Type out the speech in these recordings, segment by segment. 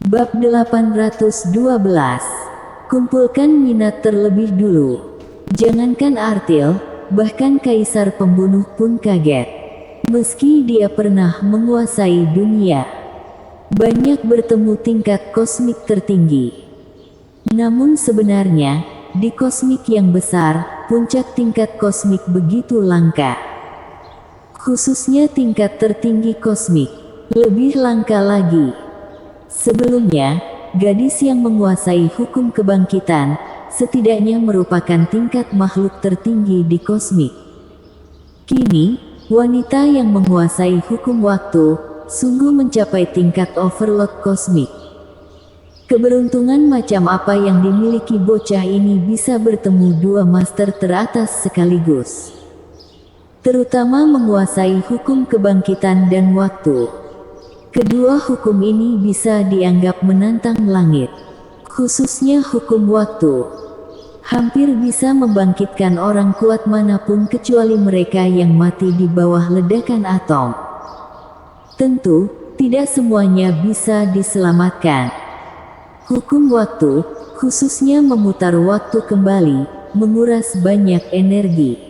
Bab 812. Kumpulkan minat terlebih dulu. Jangankan Artil, bahkan Kaisar Pembunuh pun kaget. Meski dia pernah menguasai dunia, banyak bertemu tingkat kosmik tertinggi. Namun sebenarnya, di kosmik yang besar, puncak tingkat kosmik begitu langka. Khususnya tingkat tertinggi kosmik, lebih langka lagi. Sebelumnya, gadis yang menguasai hukum kebangkitan, setidaknya merupakan tingkat makhluk tertinggi di kosmik. Kini, wanita yang menguasai hukum waktu, sungguh mencapai tingkat overload kosmik. Keberuntungan macam apa yang dimiliki bocah ini bisa bertemu dua master teratas sekaligus. Terutama menguasai hukum kebangkitan dan waktu. Kedua hukum ini bisa dianggap menantang langit. Khususnya hukum waktu. Hampir bisa membangkitkan orang kuat manapun kecuali mereka yang mati di bawah ledakan atom. Tentu, tidak semuanya bisa diselamatkan. Hukum waktu, khususnya memutar waktu kembali, menguras banyak energi.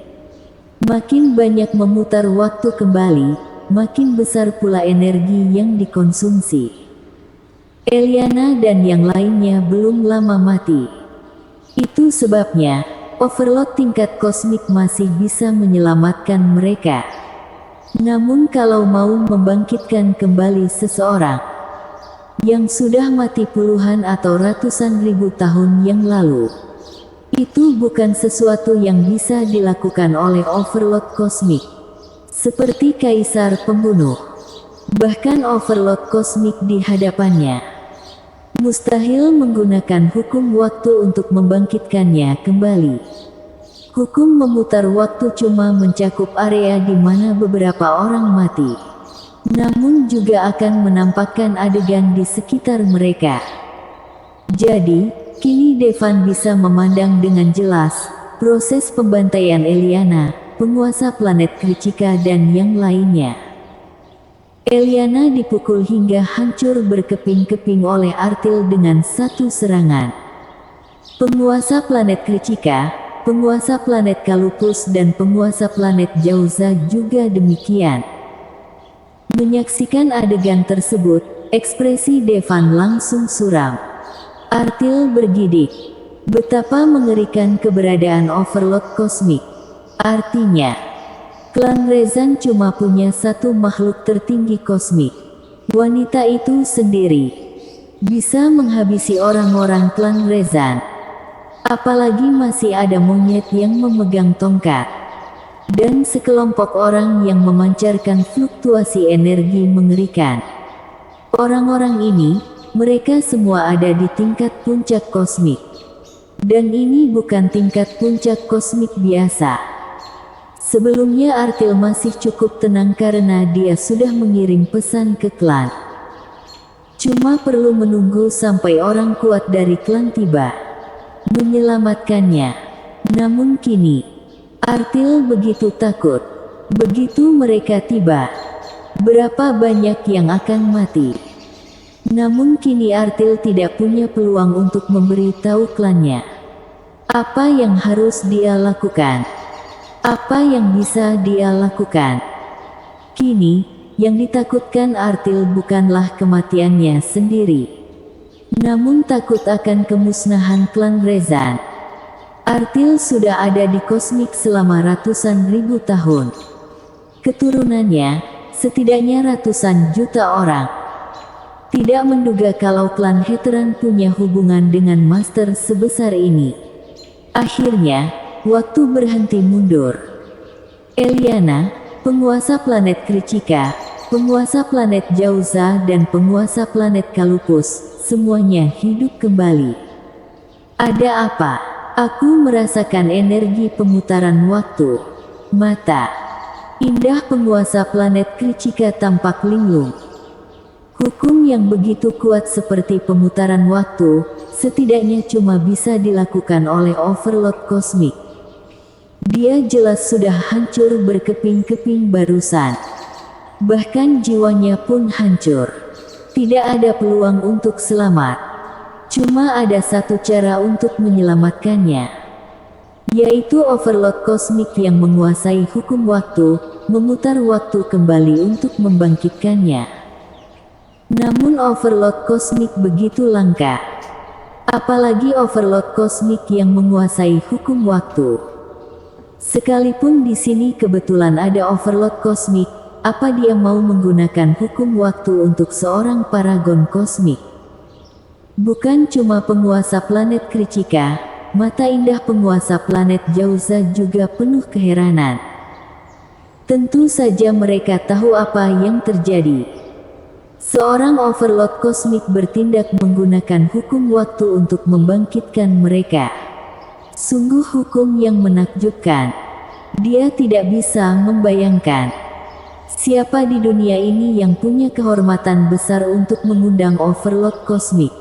Makin banyak memutar waktu kembali, makin besar pula energi yang dikonsumsi. Eliana dan yang lainnya belum lama mati. Itu sebabnya, overload tingkat kosmik masih bisa menyelamatkan mereka. Namun kalau mau membangkitkan kembali seseorang yang sudah mati puluhan atau ratusan ribu tahun yang lalu, itu bukan sesuatu yang bisa dilakukan oleh overload kosmik. Seperti Kaisar Pembunuh. Bahkan overload kosmik di hadapannya. Mustahil menggunakan hukum waktu untuk membangkitkannya kembali. Hukum memutar waktu cuma mencakup area di mana beberapa orang mati. Namun juga akan menampakkan adegan di sekitar mereka. Jadi, kini Devan bisa memandang dengan jelas proses pembantaian Eliana, penguasa planet Kricika dan yang lainnya. Eliana dipukul hingga hancur berkeping-keping oleh Artil dengan satu serangan. Penguasa planet Kricika, penguasa planet Kalupus dan penguasa planet Jauza juga demikian. Menyaksikan adegan tersebut, ekspresi Devan langsung suram. Artil bergidik. Betapa mengerikan keberadaan overload kosmik. Artinya, klan Rezan cuma punya satu makhluk tertinggi kosmik. Wanita itu sendiri bisa menghabisi orang-orang klan Rezan. Apalagi masih ada monyet yang memegang tongkat. Dan sekelompok orang yang memancarkan fluktuasi energi mengerikan. Orang-orang ini, mereka semua ada di tingkat puncak kosmik. Dan ini bukan tingkat puncak kosmik biasa. Sebelumnya Artil masih cukup tenang karena dia sudah mengirim pesan ke klan. Cuma perlu menunggu sampai orang kuat dari klan tiba, menyelamatkannya. Namun kini, Artil begitu takut. Begitu mereka tiba, berapa banyak yang akan mati. Namun kini Artil tidak punya peluang untuk memberitahu klannya. Apa yang harus dia lakukan? Apa yang bisa dia lakukan? Kini, yang ditakutkan Artil bukanlah kematiannya sendiri. Namun takut akan kemusnahan klan Rezan. Artil sudah ada di kosmik selama ratusan ribu tahun. Keturunannya, setidaknya ratusan juta orang. Tidak menduga kalau klan Heteran punya hubungan dengan master sebesar ini. Akhirnya, waktu berhenti mundur. Eliana, penguasa planet Kricika, penguasa planet Jauza dan penguasa planet Kalupus, semuanya hidup kembali. Ada apa? Aku merasakan energi pemutaran waktu. Mata indah penguasa planet Kricika tampak linglung. Hukum yang begitu kuat seperti pemutaran waktu, setidaknya cuma bisa dilakukan oleh overload kosmik. Dia jelas sudah hancur berkeping-keping barusan. Bahkan jiwanya pun hancur. Tidak ada peluang untuk selamat. Cuma ada satu cara untuk menyelamatkannya, yaitu overload kosmik yang menguasai hukum waktu, memutar waktu kembali untuk membangkitkannya. Namun overload kosmik begitu langka. Apalagi overload kosmik yang menguasai hukum waktu. Sekalipun di sini kebetulan ada overload kosmik, apa dia mau menggunakan hukum waktu untuk seorang paragon kosmik? Bukan cuma penguasa planet Kricika, mata indah penguasa planet Jauza juga penuh keheranan. Tentu saja mereka tahu apa yang terjadi. Seorang overlord kosmik bertindak menggunakan hukum waktu untuk membangkitkan mereka. Sungguh hukum yang menakjubkan. Dia tidak bisa membayangkan siapa di dunia ini yang punya kehormatan besar untuk mengundang overload kosmik.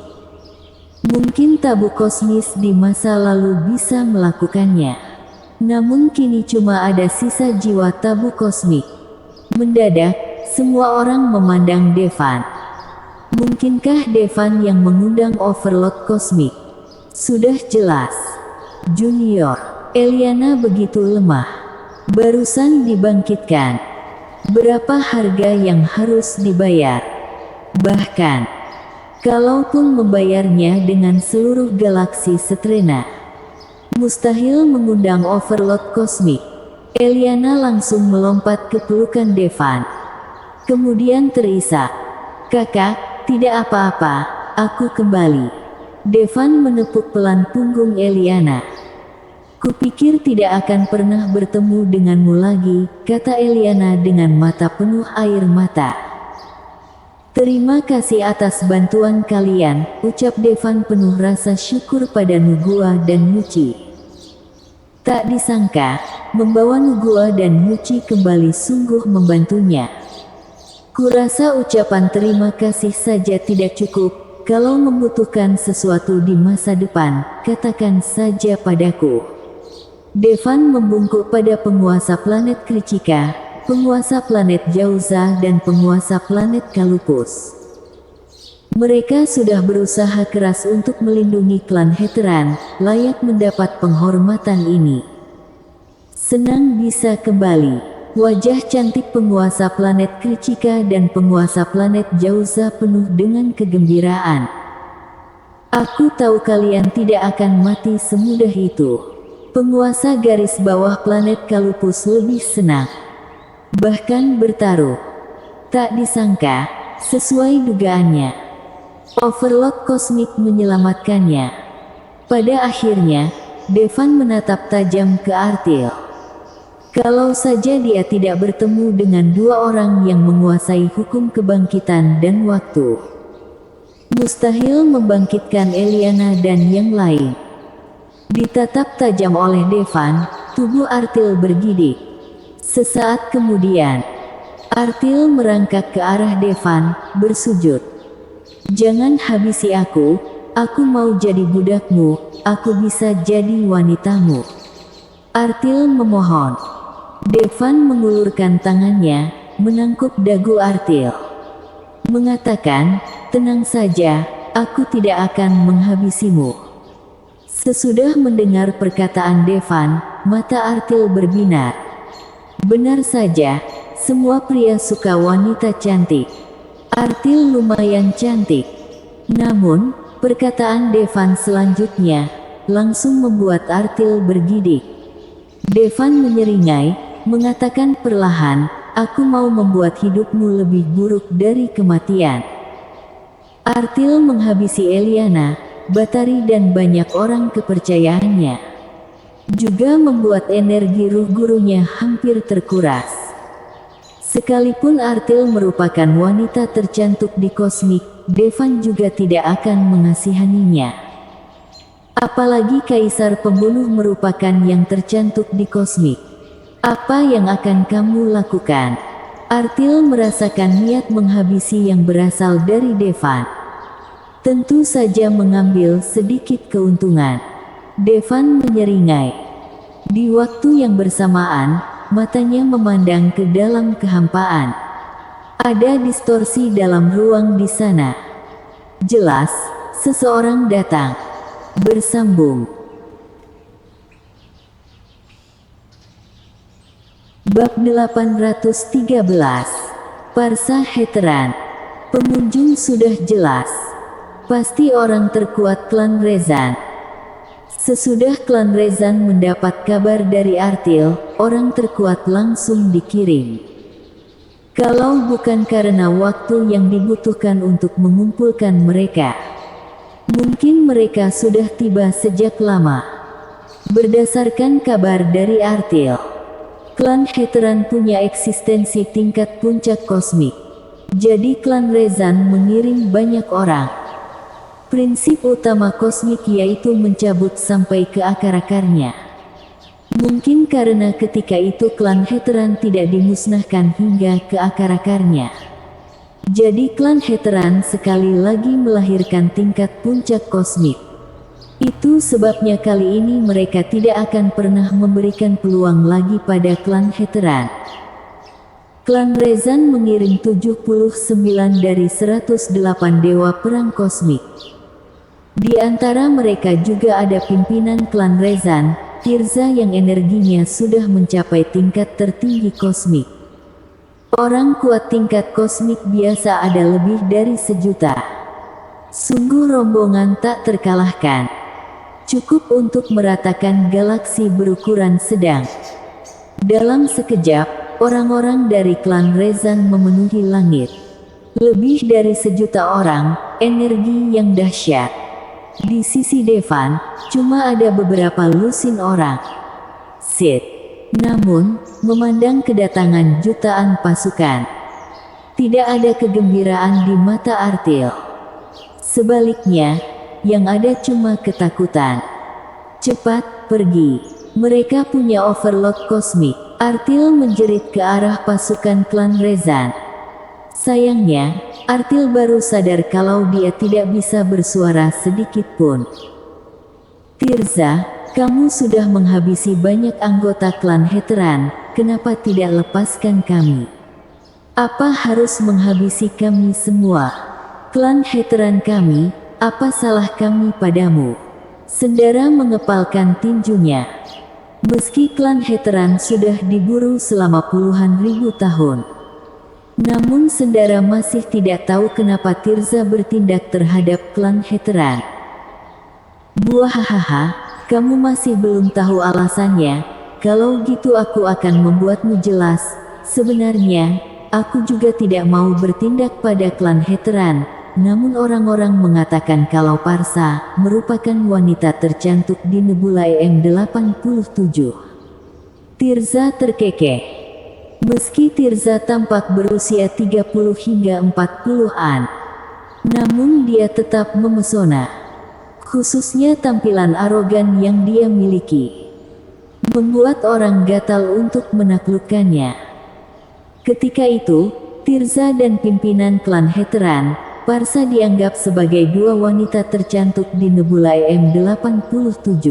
Mungkin tabu kosmis di masa lalu bisa melakukannya. Namun kini cuma ada sisa jiwa tabu kosmik. Mendadak, semua orang memandang Devan. Mungkinkah Devan yang mengundang overload kosmik? Sudah jelas. Junior, Eliana begitu lemah. Barusan dibangkitkan. Berapa harga yang harus dibayar? Bahkan, kalaupun membayarnya dengan seluruh galaksi Setrena, mustahil mengundang overload kosmik. Eliana langsung melompat ke pelukan Devan. Kemudian terisak, "Kakak, tidak apa-apa, aku kembali." Devan menepuk pelan punggung Eliana. "Kupikir tidak akan pernah bertemu denganmu lagi," kata Eliana dengan mata penuh air mata. "Terima kasih atas bantuan kalian," ucap Devan penuh rasa syukur pada Nugua dan Muci. Tak disangka, membawa Nugua dan Muci kembali sungguh membantunya. "Kurasa ucapan terima kasih saja tidak cukup. Kalau membutuhkan sesuatu di masa depan, katakan saja padaku." Devan membungkuk pada penguasa planet Kricika, penguasa planet Jauza dan penguasa planet Kalupus. Mereka sudah berusaha keras untuk melindungi klan Heteran, layak mendapat penghormatan ini. Senang bisa kembali. Wajah cantik penguasa planet Kricika dan penguasa planet Jauza penuh dengan kegembiraan. "Aku tahu kalian tidak akan mati semudah itu." Penguasa garis bawah planet Kalupus lebih senang. Bahkan bertaruh. Tak disangka, sesuai dugaannya, overload kosmik menyelamatkannya. Pada akhirnya, Devan menatap tajam ke Artil. Kalau saja dia tidak bertemu dengan dua orang yang menguasai hukum kebangkitan dan waktu, mustahil membangkitkan Eliana dan yang lain. Ditatap tajam oleh Devan, tubuh Artil bergidik. Sesaat kemudian, Artil merangkak ke arah Devan, bersujud. "Jangan habisi aku mau jadi budakmu, aku bisa jadi wanitamu." Artil memohon. Devan mengulurkan tangannya, menangkup dagu Artil. Mengatakan, "Tenang saja, aku tidak akan menghabisimu." Sesudah mendengar perkataan Devan, mata Artil berbinar. Benar saja, semua pria suka wanita cantik. Artil lumayan cantik. Namun, perkataan Devan selanjutnya langsung membuat Artil bergidik. Devan menyeringai, mengatakan perlahan, "Aku mau membuat hidupmu lebih buruk dari kematian." Artil menghabisi Eliana, Batari dan banyak orang kepercayaannya. Juga membuat energi ruh gurunya hampir terkuras. Sekalipun Artil merupakan wanita tercantik di kosmik, Devan juga tidak akan mengasihaninya. Apalagi Kaisar Pembunuh merupakan yang tercantik di kosmik. "Apa yang akan kamu lakukan?" Artil merasakan niat menghabisi yang berasal dari Devan. Tentu saja mengambil sedikit keuntungan. Devan menyeringai. Di waktu yang bersamaan, matanya memandang ke dalam kehampaan. Ada distorsi dalam ruang di sana. Jelas, seseorang datang. Bersambung. Bab 813. Parsa Heteran. Pengunjung sudah jelas. Pasti orang terkuat klan Rezan. Sesudah klan Rezan mendapat kabar dari Artil, orang terkuat langsung dikirim. Kalau bukan karena waktu yang dibutuhkan untuk mengumpulkan mereka, mungkin mereka sudah tiba sejak lama. Berdasarkan kabar dari Artil, klan Heteran punya eksistensi tingkat puncak kosmik. Jadi klan Rezan mengirim banyak orang. Prinsip utama kosmik yaitu mencabut sampai ke akar-akarnya. Mungkin karena ketika itu klan Heteran tidak dimusnahkan hingga ke akar-akarnya. Jadi klan Heteran sekali lagi melahirkan tingkat puncak kosmik. Itu sebabnya kali ini mereka tidak akan pernah memberikan peluang lagi pada klan Heteran. Klan Rezan mengirim 79 dari 108 dewa perang kosmik. Di antara mereka juga ada pimpinan klan Rezan, Tirza yang energinya sudah mencapai tingkat tertinggi kosmik. Orang kuat tingkat kosmik biasa ada lebih dari 1.000.000. Sungguh rombongan tak terkalahkan. Cukup untuk meratakan galaksi berukuran sedang. Dalam sekejap, orang-orang dari klan Rezan memenuhi langit. Lebih dari 1.000.000 orang, energi yang dahsyat. Di sisi Devan, cuma ada beberapa lusin orang. Sid. Namun, memandang kedatangan jutaan pasukan, tidak ada kegembiraan di mata Artil. Sebaliknya, yang ada cuma ketakutan. Cepat, pergi. Mereka punya overload kosmik. Artil menjerit ke arah pasukan klan Rezan. Sayangnya, Artil baru sadar kalau dia tidak bisa bersuara sedikit pun. Tirza, kamu sudah menghabisi banyak anggota klan Heteran, kenapa tidak lepaskan kami? Apa harus menghabisi kami semua? Klan Heteran kami, apa salah kami padamu? Sendara mengepalkan tinjunya. Meski klan Heteran sudah diburu selama puluhan ribu tahun, namun Sendara masih tidak tahu kenapa Tirza bertindak terhadap klan Heteran. Buahahaha, kamu masih belum tahu alasannya. Kalau gitu aku akan membuatmu jelas. Sebenarnya, aku juga tidak mau bertindak pada klan Heteran. Namun orang-orang mengatakan kalau Parsa merupakan wanita tercantik di nebula EM87. Tirza terkekeh. Meski Tirza tampak berusia 30 hingga 40-an, namun dia tetap memesona. Khususnya tampilan arogan yang dia miliki, membuat orang gatal untuk menaklukkannya. Ketika itu, Tirza dan pimpinan klan Heteran, Parsa dianggap sebagai dua wanita tercantik di nebula EM87.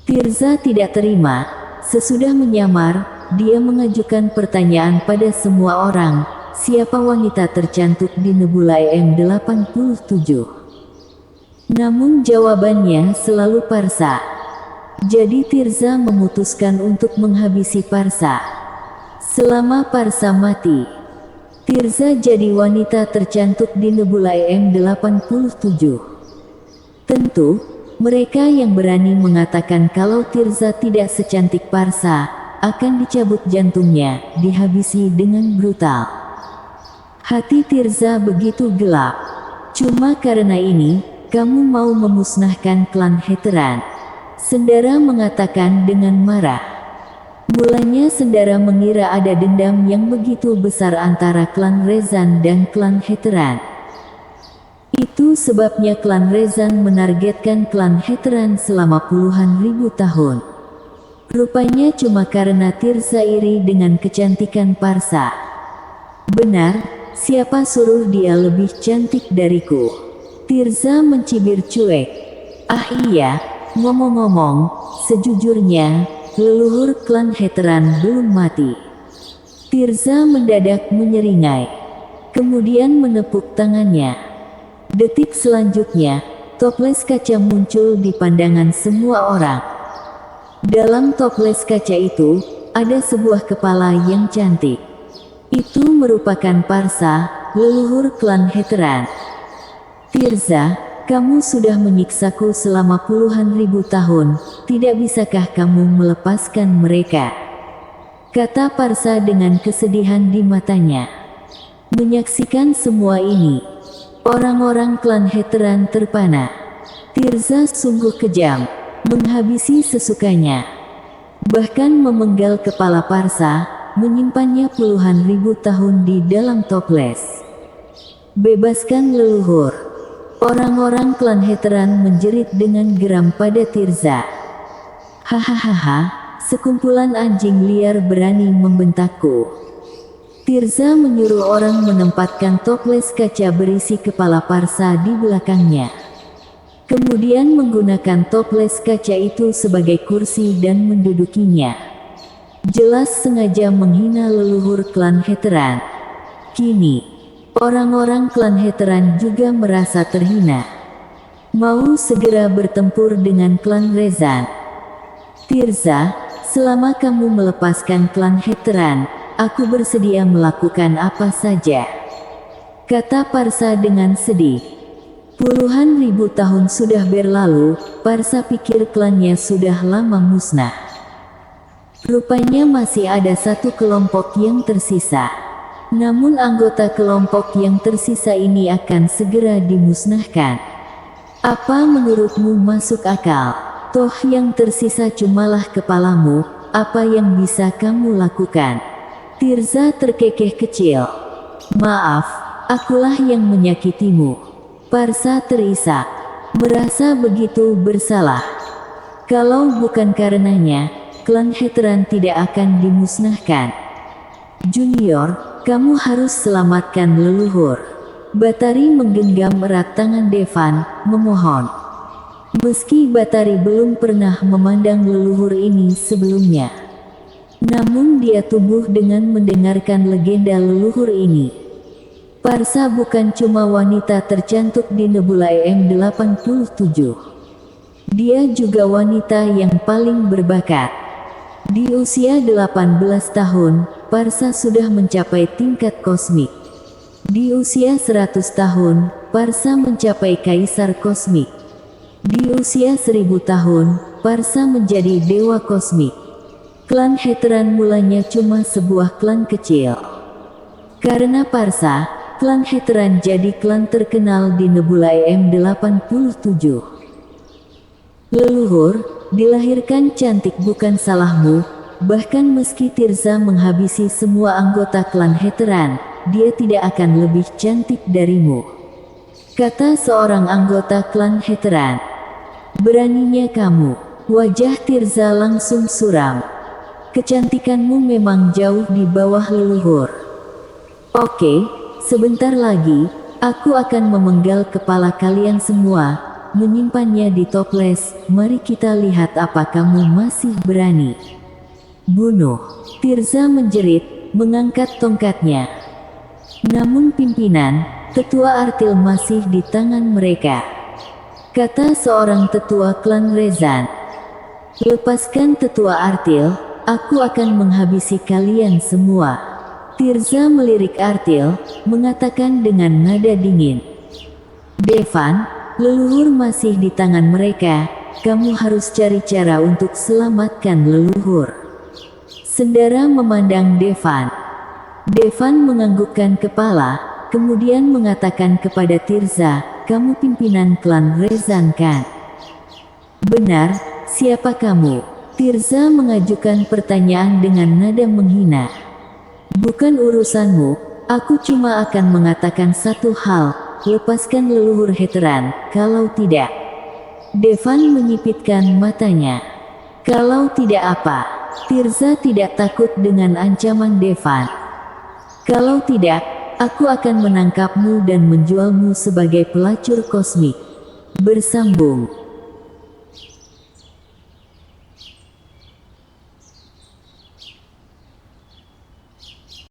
Tirza tidak terima. Sesudah menyamar, dia mengajukan pertanyaan pada semua orang, siapa wanita tercantik di nebula EM87? Namun jawabannya selalu Parsa. Jadi Tirza memutuskan untuk menghabisi Parsa. Selama Parsa mati, Tirza jadi wanita tercantik di nebula EM87. Tentu, mereka yang berani mengatakan kalau Tirza tidak secantik Parsa, akan dicabut jantungnya, dihabisi dengan brutal. Hati Tirza begitu gelap. Cuma karena ini, kamu mau memusnahkan klan Heteran? Sendara mengatakan dengan marah. Mulanya Sendara mengira ada dendam yang begitu besar antara klan Rezan dan klan Heteran. Itu sebabnya klan Rezan menargetkan klan Heteran selama puluhan ribu tahun. Rupanya cuma karena Tirza iri dengan kecantikan Parsa. Benar, siapa suruh dia lebih cantik dariku? Tirza mencibir cuek. Ah iya, ngomong-ngomong, sejujurnya, leluhur klan Heteran belum mati. Tirza mendadak menyeringai, kemudian menepuk tangannya. Detik selanjutnya, toples kaca muncul di pandangan semua orang. Dalam toples kaca itu, ada sebuah kepala yang cantik. Itu merupakan Parsa, leluhur klan Heteran. Tirza, kamu sudah menyiksaku selama puluhan ribu tahun, tidak bisakah kamu melepaskan mereka? Kata Parsa dengan kesedihan di matanya. Menyaksikan semua ini, orang-orang klan Heteran terpana. Tirza sungguh kejam, menghabisi sesukanya. Bahkan memenggal kepala Parsa, menyimpannya puluhan ribu tahun di dalam toples. Bebaskan leluhur. Orang-orang klan Heteran menjerit dengan geram pada Tirza. Hahaha. Sekumpulan anjing liar berani membentakku. Tirza menyuruh orang menempatkan toples kaca berisi kepala Parsa di belakangnya. Kemudian menggunakan toples kaca itu sebagai kursi dan mendudukinya. Jelas sengaja menghina leluhur klan Heteran. Kini, orang-orang klan Heteran juga merasa terhina. Mau segera bertempur dengan klan Rezan. Tirza, selama kamu melepaskan klan Heteran, aku bersedia melakukan apa saja. Kata Parsa dengan sedih. Puluhan ribu tahun sudah berlalu, Parsa pikir klannya sudah lama musnah. Rupanya masih ada satu kelompok yang tersisa. Namun anggota kelompok yang tersisa ini akan segera dimusnahkan. Apa menurutmu masuk akal? Toh yang tersisa cumalah kepalamu, apa yang bisa kamu lakukan? Tirza terkekeh kecil. Maaf, akulah yang menyakitimu. Parsa terisak, merasa begitu bersalah. Kalau bukan karenanya, klan Heteran tidak akan dimusnahkan. Junior, kamu harus selamatkan leluhur. Batari menggenggam erat tangan Devan, memohon. Meski Batari belum pernah memandang leluhur ini sebelumnya, namun dia tumbuh dengan mendengarkan legenda leluhur ini. Parsa bukan cuma wanita tercantik di Nebula EM87. Dia juga wanita yang paling berbakat. Di usia 18 tahun, Parsa sudah mencapai tingkat kosmik. Di usia 100 tahun, Parsa mencapai kaisar kosmik. Di usia 1000 tahun, Parsa menjadi dewa kosmik. Klan Heteran mulanya cuma sebuah klan kecil. Karena Parsa, klan Heteran jadi klan terkenal di Nebula EM87. Leluhur, dilahirkan cantik bukan salahmu, bahkan meski Tirza menghabisi semua anggota klan Heteran, dia tidak akan lebih cantik darimu. Kata seorang anggota klan Heteran. Beraninya kamu. Wajah Tirza langsung suram. Kecantikanmu memang jauh di bawah leluhur. Oke, sebentar lagi, aku akan memenggal kepala kalian semua, menyimpannya di toples. Mari kita lihat apa kamu masih berani. Bunuh. Tirza menjerit, mengangkat tongkatnya. Namun pimpinan, tetua Artil masih di tangan mereka. Kata seorang tetua klan Rezan. Lepaskan tetua Artil, aku akan menghabisi kalian semua. Tirza melirik Artil, mengatakan dengan nada dingin. Devan, leluhur masih di tangan mereka, kamu harus cari cara untuk selamatkan leluhur. Sendara memandang Devan. Devan menganggukkan kepala, kemudian mengatakan kepada Tirza, kamu pimpinan klan Rezan kan? Benar, siapa kamu? Tirza mengajukan pertanyaan dengan nada menghina. Bukan urusanmu, aku cuma akan mengatakan satu hal, lepaskan leluhur Heteran, kalau tidak. Devan menyipitkan matanya. Kalau tidak apa? Tirza tidak takut dengan ancaman Devan. Kalau tidak, aku akan menangkapmu dan menjualmu sebagai pelacur kosmik. Bersambung.